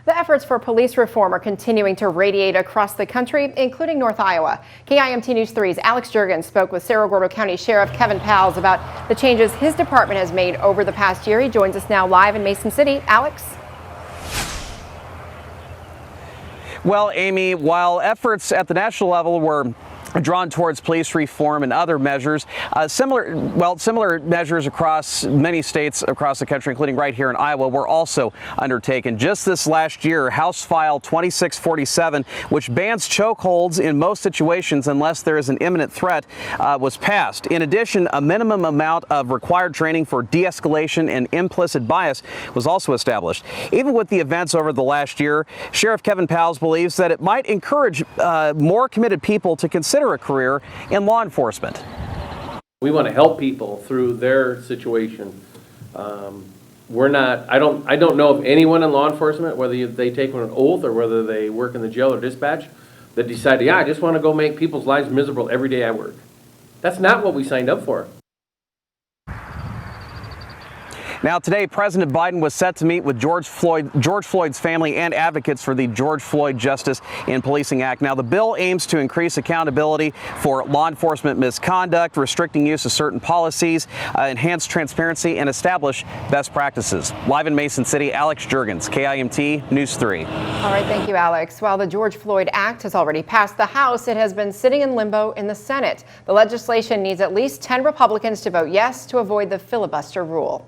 The efforts for police reform are continuing to radiate across the country, including North Iowa. KIMT News 3's Alex Jurgens spoke with Cerro Gordo County Sheriff Kevin Pals about the changes his department has made over the past year. He joins us now live in Mason City. Alex? Well, Amy, while efforts at the national level were drawn towards police reform and other measures, similar measures across many states across the country, including right here in Iowa, were also undertaken. Just this last year, House File 2647, which bans chokeholds in most situations unless there is an imminent threat, was passed. In addition, a minimum amount of required training for de-escalation and implicit bias was also established. Even with the events over the last year, Sheriff Kevin Pals believes that it might encourage more committed people to consider a career in law enforcement. We want to help people through their situation. I don't know of anyone in law enforcement, whether they take an oath or whether they work in the jail or dispatch, that decided, yeah, I just want to go make people's lives miserable every day I work. That's not what we signed up for. Now, today, President Biden was set to meet with George Floyd's family and advocates for the George Floyd Justice in Policing Act. Now, the bill aims to increase accountability for law enforcement misconduct, restricting use of certain policies, enhance transparency, and establish best practices. Live in Mason City, Alex Jurgens, KIMT News 3. All right, thank you, Alex. While the George Floyd Act has already passed the House, it has been sitting in limbo in the Senate. The legislation needs at least 10 Republicans to vote yes to avoid the filibuster rule.